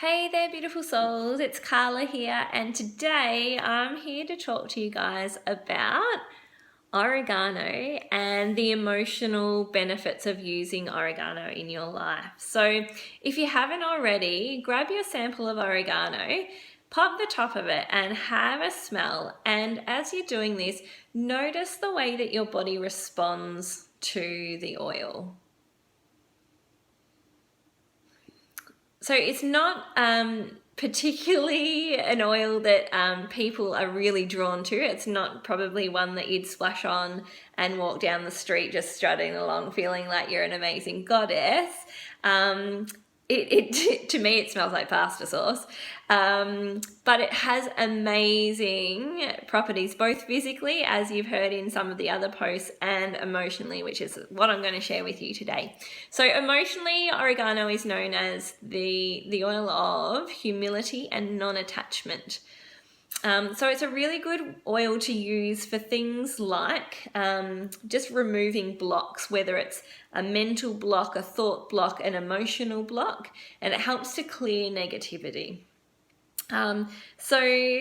Hey there, beautiful souls. It's Carla here, and today I'm here to talk to you guys about oregano and the emotional benefits of using oregano in your life. So, if you haven't already, grab your sample of oregano, pop the top of it, and have a smell. And as you're doing this, notice the way that your body responds to the oil. So it's not particularly an oil that people are really drawn to. It's not probably one that you'd splash on and walk down the street just strutting along feeling like you're an amazing goddess. To me, it smells like pasta sauce. But it has amazing properties, both physically, as you've heard in some of the other posts, and emotionally, which is what I'm going to share with you today. So emotionally, oregano is known as the oil of humility and non-attachment. So it's a really good oil to use for things like just removing blocks, whether it's a mental block, a thought block, an emotional block, and it helps to clear negativity. So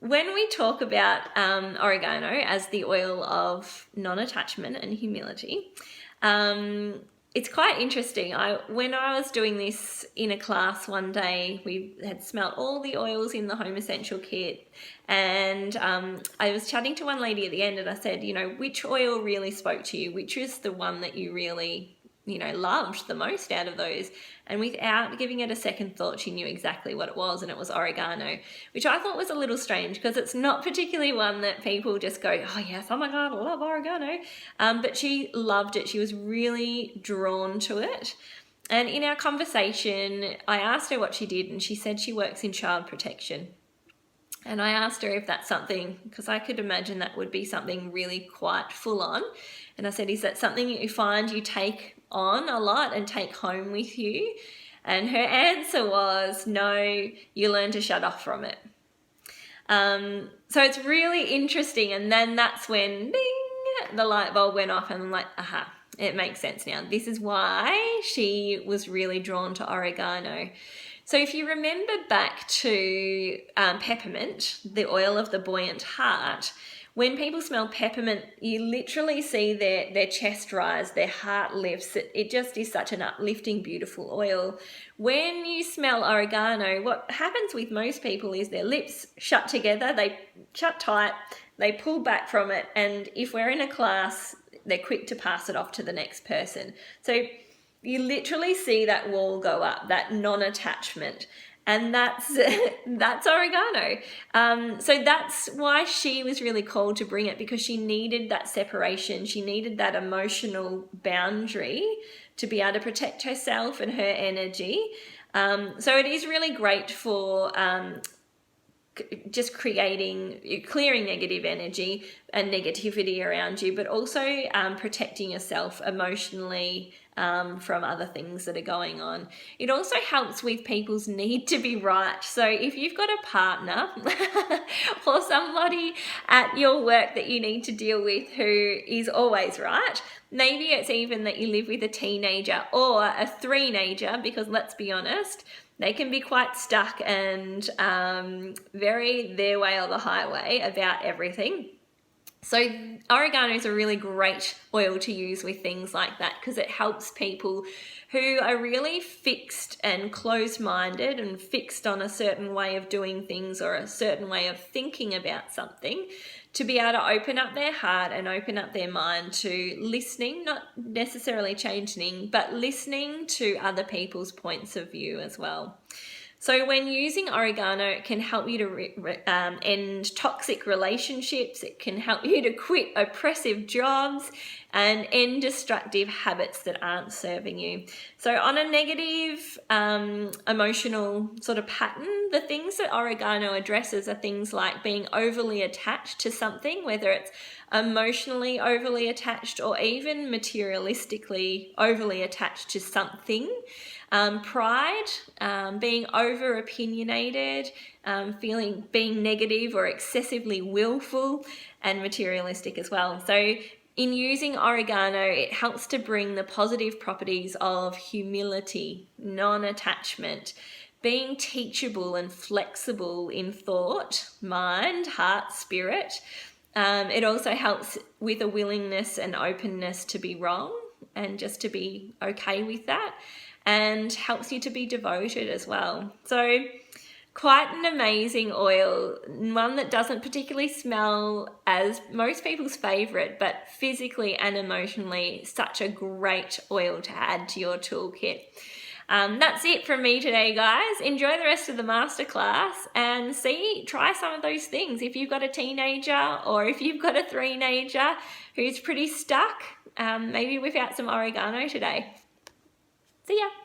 when we talk about oregano as the oil of non-attachment and humility, it's quite interesting. When I was doing this in a class one day, we had smelt all the oils in the Home Essential Kit, and I was chatting to one lady at the end, and I said, which oil really spoke to you? Which is the one that you really, loved the most out of those? And without giving it a second thought, she knew exactly what it was, and it was oregano, which I thought was a little strange because it's not particularly one that people just go, oh yes, oh my God, I love oregano. But she loved it. She was really drawn to it. And in our conversation, I asked her what she did, and she said she works in child protection. And I asked her if that's something, because I could imagine that would be something really quite full on. And I said, is that something that you find you take on a lot and take home with you? And her answer was, no, you learn to shut off from it. So it's really interesting. And then that's when ding, the light bulb went off, and I'm like, aha, it makes sense now. This is why she was really drawn to oregano. So if you remember back to peppermint, the oil of the buoyant heart, when people smell peppermint, you literally see their chest rise, their heart lifts. It just is such an uplifting, beautiful oil. When you smell oregano, what happens with most people is their lips shut together, they shut tight, they pull back from it, and if we're in a class, they're quick to pass it off to the next person. So you literally see that wall go up, that non-attachment. And that's oregano. So that's why she was really called to bring it, because she needed that separation. She needed that emotional boundary to be able to protect herself and her energy. So it is really great for just clearing negative energy and negativity around you, but also protecting yourself emotionally from other things that are going on. It also helps with people's need to be right. So if you've got a partner or somebody at your work that you need to deal with who is always right, maybe it's even that you live with a teenager or a three-nager, because let's be honest, they can be quite stuck and very their way or the highway about everything. So oregano is a really great oil to use with things like that, because it helps people who are really fixed and closed-minded and fixed on a certain way of doing things or a certain way of thinking about something, to be able to open up their heart and open up their mind to listening, not necessarily changing, but listening to other people's points of view as well. So when using oregano, it can help you to end toxic relationships. It can help you to quit oppressive jobs and end destructive habits that aren't serving you. So on a negative emotional sort of pattern, the things that oregano addresses are things like being overly attached to something, whether it's emotionally overly attached or even materialistically overly attached to something. Pride, being over opinionated, being negative or excessively willful, and materialistic as well. So in using oregano, it helps to bring the positive properties of humility, non-attachment, being teachable and flexible in thought, mind, heart, spirit. It also helps with a willingness and openness to be wrong and just to be okay with that, and helps you to be devoted as well. So quite an amazing oil, one that doesn't particularly smell as most people's favorite, but physically and emotionally such a great oil to add to your toolkit. That's it from me today, guys. Enjoy the rest of the masterclass and try some of those things. If you've got a teenager or if you've got a three-nager who's pretty stuck, maybe whip out some oregano today. See ya.